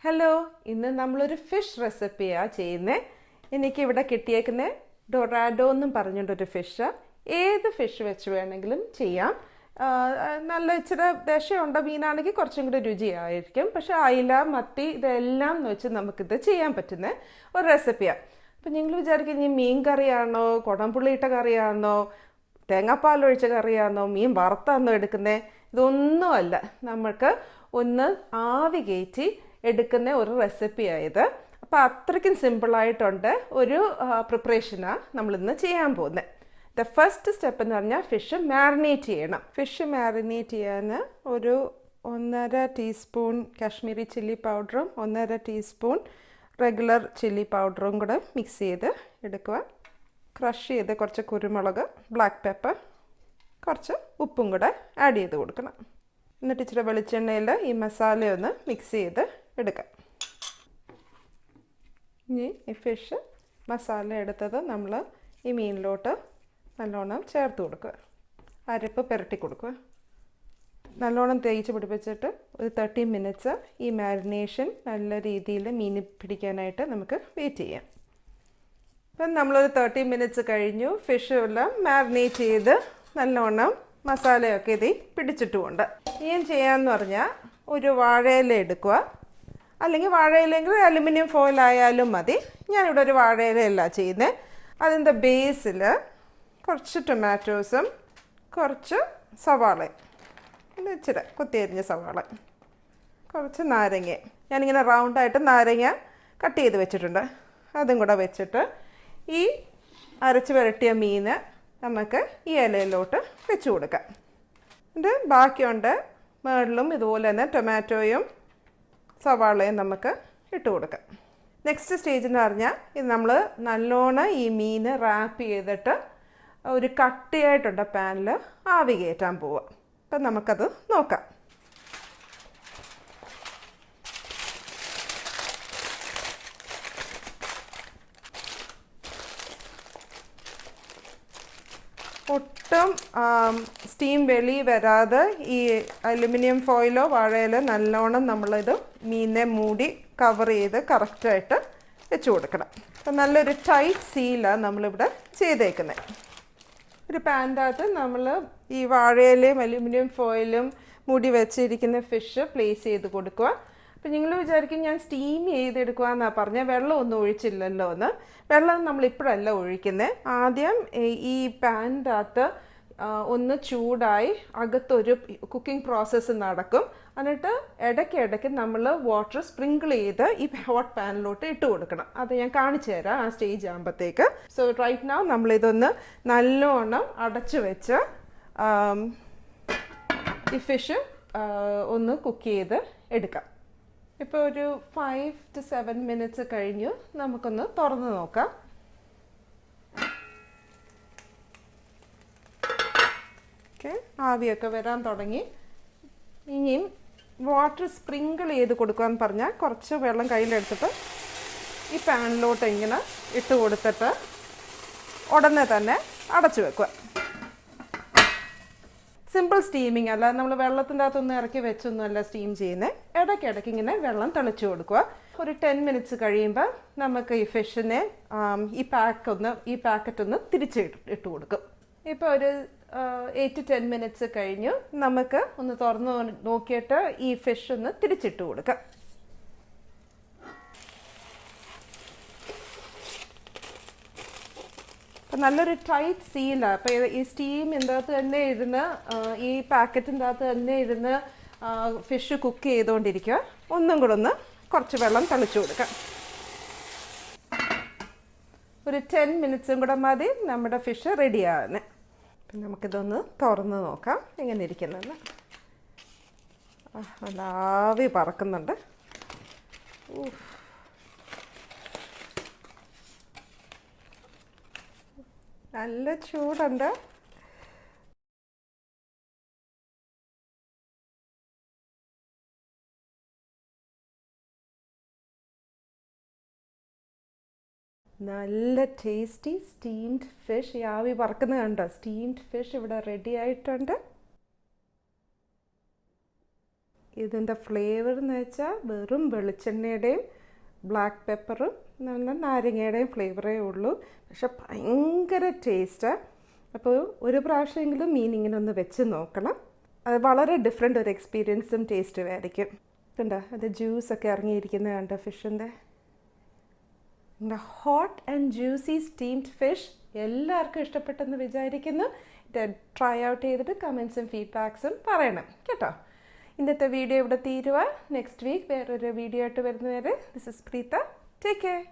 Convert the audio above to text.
Hello, ഇന്ന് നമ്മളൊരു fish റെസിപ്പിയാണ് ചെയ്യുന്നത്. എനിക്കിവിടെ കിട്ടിയേക്കുന്ന ഡൊറാഡോ എന്നും പറഞ്ഞിട്ടൊരു ഫിഷ്. ഏത് ഫിഷ് വെച്ച് വേണമെങ്കിലും ചെയ്യാം. നല്ല ഇച്ചിരി ദശയുണ്ട മീനാണെങ്കിൽ കുറച്ചും കൂടി രുചിയായിരിക്കും. പക്ഷെ അയില, മത്തി ഇതെല്ലാം വെച്ച് നമുക്കിത് ചെയ്യാൻ പറ്റുന്ന ഒരു റെസിപ്പിയാണ്. അപ്പം നിങ്ങൾ വിചാരിക്കും ഇനി മീൻ കറിയാണോ, കുടംപുള്ളിയിട്ട കറിയാണോ, തേങ്ങാപ്പാലൊഴിച്ച കറിയാണോ, മീൻ വറുത്താണോ എടുക്കുന്നത്? ഇതൊന്നുമല്ല, നമുക്ക് ഒന്ന് ആവി കയറ്റി എടുക്കുന്ന ഒരു റെസിപ്പിയായത്. അപ്പോൾ അത്രയ്ക്കും സിമ്പിളായിട്ടുണ്ട് ഒരു പ്രിപ്പറേഷനാണ് നമ്മളിന്ന് ചെയ്യാൻ പോകുന്നത്. ദ ഫസ്റ്റ് സ്റ്റെപ്പ് എന്ന് പറഞ്ഞാൽ ഫിഷ് മാരിനേറ്റ് ചെയ്യണം. ഫിഷ് മാരിനേറ്റ് ചെയ്യാൻ ഒരു 1.5 ടീസ്പൂൺ കാശ്മീരി ചില്ലി പൗഡറും 1.5 ടീസ്പൂൺ റെഗുലർ ചില്ലി പൗഡറും കൂടെ മിക്സ് ചെയ്ത് എടുക്കുക. ക്രഷ് ചെയ്ത് കുറച്ച് കുരുമുളക്, ബ്ലാക്ക് പെപ്പർ, കുറച്ച് ഉപ്പും കൂടെ ആഡ് ചെയ്ത് കൊടുക്കണം. എന്നിട്ട് ഇച്ചിരി വെളിച്ചെണ്ണയിൽ ഈ മസാലയൊന്ന് മിക്സ് ചെയ്ത് എടുക്കാം. ഇനി ഈ ഫിഷ് മസാല എടുത്തത് നമ്മൾ ഈ മീനിലോട്ട് നല്ലോണം ചേർത്ത് കൊടുക്കുക. അരപ്പ് പുരട്ടി കൊടുക്കുക. നല്ലോണം തേച്ച് പിടിപ്പിച്ചിട്ട് ഒരു 30 മിനിറ്റ്സ് ഈ മാരിനേഷൻ നല്ല രീതിയിൽ മീൻ പിടിക്കാനായിട്ട് നമുക്ക് വെയിറ്റ് ചെയ്യാം. ഇപ്പം നമ്മളൊരു 30 മിനിറ്റ്സ് കഴിഞ്ഞു. ഫിഷ് എല്ലാം മാരിനേറ്റ് ചെയ്ത് നല്ലോണം മസാലയൊക്കെ ഇതിൽ പിടിച്ചിട്ടുമുണ്ട്. ഇനിയും ചെയ്യാമെന്ന് പറഞ്ഞാൽ ഒരു വാഴയില എടുക്കുക. അല്ലെങ്കിൽ വാഴയിലെങ്കിൽ അലുമിനിയം ഫോയിൽ ആയാലും മതി. ഞാനിവിടെ ഒരു വാഴയിലയല്ല ചെയ്യുന്നത്. അതിൻ്റെ ബേസിൽ കുറച്ച് ടൊമാറ്റോസും കുറച്ച് സവാളയും, ഇച്ചിരി കുത്തിയരിഞ്ഞ സവാള, കുറച്ച് നാരങ്ങ, ഞാനിങ്ങനെ റൗണ്ടായിട്ട് നാരങ്ങ കട്ട് ചെയ്ത് വെച്ചിട്ടുണ്ട്. അതും കൂടെ വെച്ചിട്ട് ഈ അരച്ച് പുരട്ടിയ മീൻ നമുക്ക് ഈ ഇലയിലോട്ട് വെച്ച് കൊടുക്കാം. എന്നിട്ട് ബാക്കിയുണ്ട് മേളിലും ഇതുപോലെ തന്നെ ടൊമാറ്റോയും സവാളയും നമുക്ക് ഇട്ട് കൊടുക്കാം. നെക്സ്റ്റ് സ്റ്റേജ് എന്ന് പറഞ്ഞാൽ ഇത് നമ്മൾ നല്ലോണം ഈ മീൻ റാപ്പ് ചെയ്തിട്ട് ഒരു കട്ടിയായിട്ടുള്ള പാനിൽ ആവി കയറ്റാൻ പോവുക. അപ്പം നമുക്കത് നോക്കാം. ഒട്ടും സ്റ്റീം വെളി വരാതെ ഈ അലുമിനിയം ഫോയിലോ വാഴയിലോ നല്ലോണം നമ്മളിത് മീനിനെ മൂടി കവർ ചെയ്ത് കറക്റ്റായിട്ട് വെച്ച് കൊടുക്കണം. അപ്പം നല്ലൊരു ടൈറ്റ് സീലാണ് നമ്മളിവിടെ ചെയ്തേക്കുന്നത്. ഒരു പാൻ്റെ അകത്ത് നമ്മൾ ഈ വാഴയിലയും അലുമിനിയം ഫോയിലും മൂടി വെച്ചിരിക്കുന്ന ഫിഷ് പ്ലേസ് ചെയ്ത് കൊടുക്കുക. അപ്പം നിങ്ങൾ വിചാരിക്കും ഞാൻ സ്റ്റീം ചെയ്തെടുക്കുക എന്നാണ് പറഞ്ഞാൽ, വെള്ളമൊന്നും ഒഴിച്ചില്ലല്ലോ എന്ന്. വെള്ളം നമ്മളിപ്പോഴല്ല ഒഴിക്കുന്നത്. ആദ്യം ഈ പാനിൻ്റെ അകത്ത് ഒന്ന് ചൂടായി അകത്തൊരു കുക്കിംഗ് പ്രോസസ്സ് നടക്കും. എന്നിട്ട് ഇടയ്ക്കിടയ്ക്ക് നമ്മൾ വാട്ടർ സ്പ്രിങ്കിൾ ചെയ്ത് ഈ ഹോട്ട് പാനിലോട്ട് ഇട്ട് കൊടുക്കണം. അത് ഞാൻ കാണിച്ചു തരാം ആ സ്റ്റേജ് ആകുമ്പോഴത്തേക്ക്. സോ റൈറ്റ് നൗ നമ്മളിതൊന്ന് നല്ലോണം അടച്ചു വെച്ച് ഈ ഫിഷ് ഒന്ന് കുക്ക് ചെയ്ത് എടുക്കാം. ഇപ്പോൾ ഒരു 5 to 7 മിനിറ്റ്സ് കഴിഞ്ഞു. നമുക്കൊന്ന് തുറന്ന് നോക്കാം. ഓക്കെ, ആവിയൊക്കെ വരാൻ തുടങ്ങി. ഇനിയും വാട്ടർ സ്പ്രിങ്കിൾ ചെയ്ത് കൊടുക്കുകയെന്ന് പറഞ്ഞാൽ കുറച്ച് വെള്ളം കയ്യിലെടുത്തിട്ട് ഈ പാനിലോട്ട് ഇങ്ങനെ ഇട്ട് കൊടുത്തിട്ട് ഉടനെ തന്നെ അടച്ചു വെക്കുക. സിമ്പിൾ സ്റ്റീമിങ് അല്ല, നമ്മൾ വെള്ളത്തിൻ്റെ അകത്തൊന്നും ഇറക്കി വെച്ചൊന്നുമല്ല സ്റ്റീം ചെയ്യുന്നത്. ഇടയ്ക്കിടയ്ക്ക് ഇങ്ങനെ വെള്ളം തിളച്ച് കൊടുക്കുക. ഒരു 10 മിനിറ്റ്സ് കഴിയുമ്പോൾ നമുക്ക് ഈ ഫിഷിനെ ഈ പാക്കറ്റ് ഒന്ന് തിരിച്ച് ഇട്ട് കൊടുക്കും. ഇപ്പോൾ ഒരു 8 to 10 മിനിറ്റ്സ് കഴിഞ്ഞു. നമുക്ക് ഒന്ന് തുറന്ന് നോക്കിയിട്ട് ഈ ഫിഷ് ഒന്ന് തിരിച്ചിട്ട് കൊടുക്കാം. അപ്പം നല്ലൊരു ടൈറ്റ് സീലാണ്. അപ്പോൾ ഈ സ്റ്റീമിൻ്റെ അകത്ത് തന്നെ ഇരുന്ന് ഈ പാക്കറ്റിൻ്റെ അകത്ത് തന്നെ ഇരുന്ന് ഫിഷ് കുക്ക് ചെയ്തുകൊണ്ടിരിക്കുക. ഒന്നും കൂടെ ഒന്ന് കുറച്ച് വെള്ളം തളിച്ചു കൊടുക്കാം. ഒരു 10 മിനിറ്റ്സും കൂടെ മതി നമ്മുടെ ഫിഷ് റെഡിയാകുന്നത്. അപ്പം നമുക്കിതൊന്ന് തുറന്ന് നോക്കാം എങ്ങനെ ഇരിക്കുന്നെന്ന്. നല്ല ആവി പറക്കുന്നുണ്ട്. നല്ല ചൂടുണ്ട്. നല്ല ടേസ്റ്റി സ്റ്റീംഡ് ഫിഷ്. ഈ ആവി പറക്കുന്നത് കണ്ടോ? സ്റ്റീംഡ് ഫിഷ് ഇവിടെ റെഡി ആയിട്ടുണ്ട്. ഇതിൻ്റെ ഫ്ലേവർ എന്ന് വെച്ചാൽ വെറും വെളിച്ചെണ്ണയുടെയും ബ്ലാക്ക് പെപ്പറും നാരങ്ങയുടെയും ഫ്ലേവറേ ഉള്ളൂ. പക്ഷെ ഭയങ്കര ടേസ്റ്റാണ്. അപ്പോൾ ഒരു പ്രാവശ്യമെങ്കിലും മീൻ ഇങ്ങനെ ഒന്ന് വെച്ച് നോക്കണം. അത് വളരെ ഡിഫറെൻ്റ് ഒരു എക്സ്പീരിയൻസും ടേസ്റ്റും ആയിരിക്കും. കണ്ടോ അത് ജ്യൂസൊക്കെ ഇറങ്ങിയിരിക്കുന്നത് കണ്ടോ ഫിഷിൻ്റെ. Hot and juicy steamed fish എല്ലാവർക്കും ഇഷ്ടപ്പെട്ടെന്ന് വിചാരിക്കുന്നു. ഇത് ട്രൈ ഔട്ട് ചെയ്തിട്ട് കമൻസും ഫീഡ്ബാക്സും പറയണം കേട്ടോ. ഇന്നത്തെ വീഡിയോ ഇവിടെ തീരുക. നെക്സ്റ്റ് വീക്ക് വേറൊരു വീഡിയോ ആയിട്ട് വരുന്നവരെ this is Preetha. Take care.